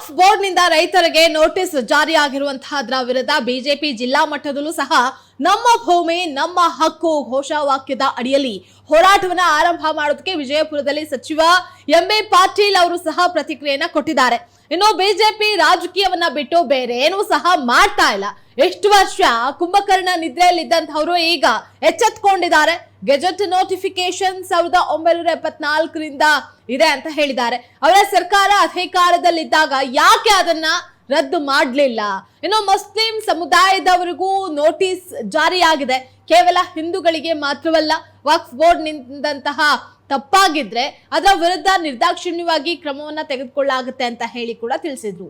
ವಕ್ಫ್ ಬೋರ್ಡ್ನಿಂದ ರೈತರಿಗೆ ನೋಟಿಸ್ ಜಾರಿಯಾಗಿರುವಂತಹದ್ರ ವಿರುದ್ಧ ಬಿಜೆಪಿ ಜಿಲ್ಲಾ ಮಟ್ಟದಲ್ಲೂ ಸಹ ನಮ್ಮ ಭೂಮಿ ನಮ್ಮ ಹಕ್ಕು ಘೋಷವಾಕ್ಯದ ಅಡಿಯಲ್ಲಿ ಹೋರಾಟವನ್ನ ಆರಂಭ ಮಾಡೋದಕ್ಕೆ ವಿಜಯಪುರದಲ್ಲಿ ಸಚಿವ ಎಂಬಿ ಪಾಟೀಲ್ ಅವರು ಸಹ ಪ್ರತಿಕ್ರಿಯೆಯನ್ನ ಕೊಟ್ಟಿದ್ದಾರೆ. ಇನ್ನು ಬಿಜೆಪಿ ರಾಜಕೀಯವನ್ನ ಬಿಟ್ಟು ಬೇರೆ ಏನೂ ಸಹ ಮಾಡ್ತಾ ಇಲ್ಲ. ಎಷ್ಟು ವರ್ಷ ಕುಂಭಕರ್ಣ ನಿದ್ರೆಯಲ್ಲಿದ್ದಂತಹವರು ಈಗ ಎಚ್ಚೆತ್ಕೊಂಡಿದ್ದಾರೆ. ಗೆಜೆಟ್ ನೋಟಿಫಿಕೇಶನ್ 1974ರಿಂದ ಇದೆ ಅಂತ ಹೇಳಿದ್ದಾರೆ. ಅವರ ಸರ್ಕಾರ ಅಧಿಕಾರದಲ್ಲಿದ್ದಾಗ ಯಾಕೆ ಅದನ್ನ ರದ್ದು ಮಾಡಲಿಲ್ಲ? ಇನ್ನು ಮುಸ್ಲಿಂ ಸಮುದಾಯದವರಿಗೂ ನೋಟಿಸ್ ಜಾರಿಯಾಗಿದೆ. ಕೇವಲ ಹಿಂದೂಗಳಿಗೆ ಮಾತ್ರವಲ್ಲ, ವಕ್ಫ್ ಬೋರ್ಡ್ ನಿಂದಂತಹ ತಪ್ಪಾಗಿದ್ರೆ ಅದರ ವಿರುದ್ಧ ನಿರ್ದಾಕ್ಷಿಣ್ಯವಾಗಿ ಕ್ರಮವನ್ನ ತೆಗೆದುಕೊಳ್ಳಲಾಗುತ್ತೆ ಅಂತ ಹೇಳಿ ಕೂಡ ತಿಳಿಸಿದ್ರು.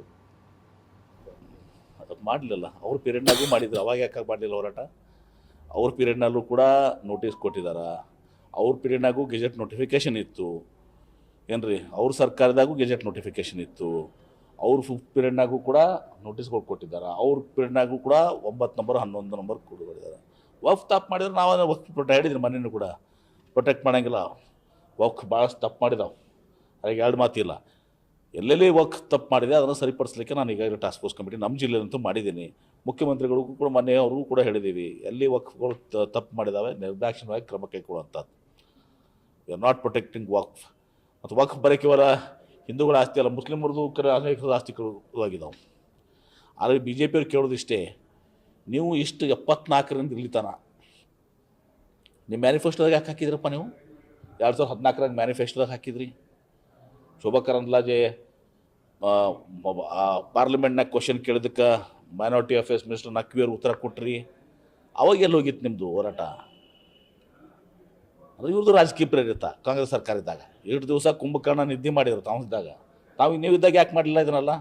ಮಾಡಲಿಲ್ಲ, ಅವ್ರ ಪೀರಿಯಡ್ನಾಗೂ ಮಾಡಿದ್ರು. ಅವಾಗ ಯಾಕೆ ಮಾಡಲಿಲ್ಲ ಹೋರಾಟ? ಅವ್ರ ಪೀರಿಯಡ್ನಲ್ಲೂ ಕೂಡ ನೋಟಿಸ್ ಕೊಟ್ಟಿದ್ದಾರೆ. ಅವ್ರ ಪೀರಿಯಡ್ನಾಗೂ ಗೆಜೆಟ್ ನೋಟಿಫಿಕೇಷನ್ ಇತ್ತು ಏನ್ರಿ, ಅವ್ರ ಸರ್ಕಾರದಾಗೂ ಗೆಜೆಟ್ ನೋಟಿಫಿಕೇಷನ್ ಇತ್ತು. ಅವ್ರ ಪೀರಿಯಡ್ನಾಗೂ ಕೂಡ ನೋಟಿಸ್ಗಳು ಕೊಟ್ಟಿದ್ದಾರೆ. ಅವ್ರ ಪೀರಿಯಡ್ನಾಗೂ ಕೂಡ 9 ನಂಬರ್ 11 ನಂಬರ್ ಕೊಟ್ಟಿದ್ದಾರೆ. ವಕ್ಫ್ ತಪ್ಪು ಮಾಡಿದ್ರೆ ನಾವು ವಕ್ಫ್ ಹೇಳಿದ್ರಿ, ಮನೇನು ಕೂಡ ಪ್ರೊಟೆಕ್ಟ್ ಮಾಡೋಂಗಿಲ್ಲ. ವಕ್ಫ್ ಭಾಳಷ್ಟು ತಪ್ಪು ಮಾಡಿದಾವೆ, ಅದಕ್ಕೆ ಎರಡು ಮಾತಿಲ್ಲ. ಎಲ್ಲೆಲ್ಲಿ ವಕ್ಫ್ ತಪ್ಪು ಮಾಡಿದೆ ಅದನ್ನು ಸರಿಪಡಿಸಲಿಕ್ಕೆ ನಾನು ಈಗಾಗಲೇ ಟಾಸ್ಕ್ ಫೋರ್ಸ್ ಕಮಿಟಿ ನಮ್ಮ ಜಿಲ್ಲೆಯಂತೂ ಮಾಡಿದ್ದೀನಿ. ಮುಖ್ಯಮಂತ್ರಿಗಳಿಗೂ ಕೂಡ ಮೊನ್ನೆ ಅವ್ರಿಗೂ ಕೂಡ ಹೇಳಿದ್ದೀವಿ, ಎಲ್ಲಿ ವಕ್ಫ್ಗಳು ತಪ್ಪು ಮಾಡಿದಾವೆ ನಿರ್ದಾಕ್ಷಿಣ್ಯವಾಗಿ ಕ್ರಮ ಕೈಗೊಳ್ಳುವಂಥದ್ದು. ಯು ಆರ್ ನಾಟ್ ಪ್ರೊಟೆಕ್ಟಿಂಗ್ ವಕ್ಫ್. ಮತ್ತು ವಕ್ಫ್ ಬರೀ ಕೇವಲ ಹಿಂದೂಗಳ ಆಸ್ತಿ ಅಲ್ಲ, ಮುಸ್ಲಿಮರದು ಅನೇಕ ಆಸ್ತಿಗಳು ಆಗಿದ್ದಾವೆ. ಆದರೆ ಬಿ ಜೆ ಪಿಯವ್ರು ಕೇಳೋದಿಷ್ಟೇ, ನೀವು ಇಷ್ಟು 74ರಿಂದ ಇಲ್ಲಿತನ ನಿಮ್ಮ ಮ್ಯಾನಿಫೆಸ್ಟೋದಾಗ ಯಾಕೆ ಹಾಕಿದ್ರಪ್ಪ? ನೀವು 2014ರಾಗ ಮ್ಯಾನಿಫೆಸ್ಟೋದಾಗ ಹಾಕಿದ್ರಿ. ಶೋಭಾ ಕರಂದ್ಲಾಜೆ ಪಾರ್ಲಿಮೆಂಟ್ನಾಗ ಕ್ವಶನ್ ಕೇಳಿದಕ್ಕೆ ಮೈನಾರಿಟಿ ಅಫೇರ್ಸ್ ಮಿನಿಸ್ಟರ್ ನಕ್ವಿಯವ್ರು ಉತ್ತರ ಕೊಟ್ರಿ. ಅವಾಗ ಎಲ್ಲಿ ಹೋಗಿತ್ತು ನಿಮ್ಮದು ಹೋರಾಟ? ಅದು ಇವ್ರದ್ದು ರಾಜಕೀಯ ಪ್ರೇರಿತ. ಕಾಂಗ್ರೆಸ್ ಸರ್ಕಾರ ಇದ್ದಾಗ ಎಷ್ಟು ದಿವಸ ಕುಂಭಕರ್ಣ ನಿದ್ದೆ ಮಾಡಿದ್ರು ತಾವಿದ್ದಾಗ. ತಾವು ನೀವಿದ್ದಾಗ ಯಾಕೆ ಮಾಡಲಿಲ್ಲ ಇದನ್ನೆಲ್ಲ?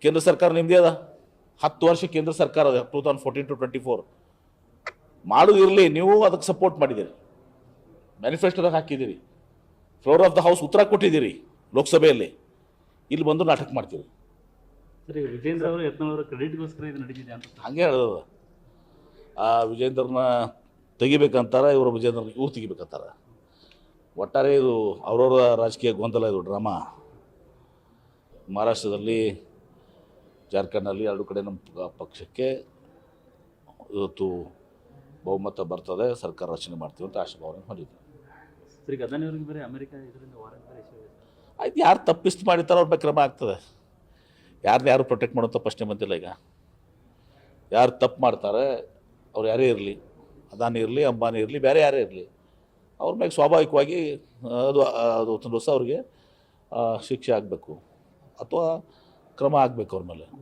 ಕೇಂದ್ರ ಸರ್ಕಾರ ನಿಮ್ಮದೇ ಅದ, 10 ವರ್ಷ ಕೇಂದ್ರ ಸರ್ಕಾರ ಅದ, 2014 to 24 ಮಾಡೋದಿರಲಿ. ನೀವು ಅದಕ್ಕೆ ಸಪೋರ್ಟ್ ಮಾಡಿದ್ದೀರಿ, ಮ್ಯಾನಿಫೆಸ್ಟೋದಾಗ ಹಾಕಿದ್ದೀರಿ, ಫ್ಲೋರ್ ಆಫ್ ದ ಹೌಸ್ ಉತ್ತರ ಕೊಟ್ಟಿದ್ದೀರಿ ಲೋಕಸಭೆಯಲ್ಲಿ. ಇಲ್ಲಿ ಬಂದು ನಾಟಕ ಮಾಡ್ತೀವಿ. ಸರಿ, ವಿಜೇಂದ್ರ ಅವರು ಯತ್ನಾಳ್ ಕ್ರೆಡಿಟ್ಗೋಸ್ಕರ ಇದು ನಡೀತಿದೆ ಅಂತ ಹಾಗೆ ಹೇಳೋದು. ಆ ವಿಜೇಂದ್ರನ ತೆಗಿಬೇಕಂತಾರೆ, ವಿಜೇಂದ್ರನ ಇವ್ರು ತೆಗಿಬೇಕಂತಾರೆ. ಒಟ್ಟಾರೆ ಇದು ಅವ್ರವ್ರ ರಾಜಕೀಯ ಗೊಂದಲ, ಇದು ಡ್ರಾಮಾ. ಮಹಾರಾಷ್ಟ್ರದಲ್ಲಿ, ಜಾರ್ಖಂಡ್ನಲ್ಲಿ ಎರಡು ಕಡೆ ನಮ್ಮ ಪಕ್ಷಕ್ಕೆ ಇವತ್ತು ಬಹುಮತ ಬರ್ತದೆ, ಸರ್ಕಾರ ರಚನೆ ಮಾಡ್ತೀವಿ ಅಂತ ಆಶಾಭಾವನೆ ಹೊಂದಿದ್ದೆ. ಸರಿ, ಗದಾನಿಯವ್ರಿಗೆ ಬೇರೆ ಅಮೆರಿಕ ಇದರಿಂದ ವಾರಂಟ್ ಆಯ್ತು, ಯಾರು ತಪ್ಪಿಸ್ತು ಮಾಡಿತಾರೋ ಅವ್ರ ಮೇಲೆ ಕ್ರಮ ಆಗ್ತದೆ. ಯಾರು ಪ್ರೊಟೆಕ್ಟ್ ಮಾಡೋಂಥ ಪ್ರಶ್ನೆ ಬಂದಿಲ್ಲ. ಈಗ ಯಾರು ತಪ್ಪು ಮಾಡ್ತಾರೆ, ಅವ್ರು ಯಾರೇ ಇರಲಿ, ಅದಾನಿ ಇರಲಿ, ಅಂಬಾನಿ ಇರಲಿ, ಬೇರೆ ಯಾರೇ ಇರಲಿ, ಅವ್ರ ಮೇಲೆ ಸ್ವಾಭಾವಿಕವಾಗಿ ಅದು ಒಂದು ದಿವಸ ಅವ್ರಿಗೆ ಶಿಕ್ಷೆ ಆಗಬೇಕು ಅಥವಾ ಕ್ರಮ ಆಗಬೇಕು ಅವ್ರ ಮೇಲೆ.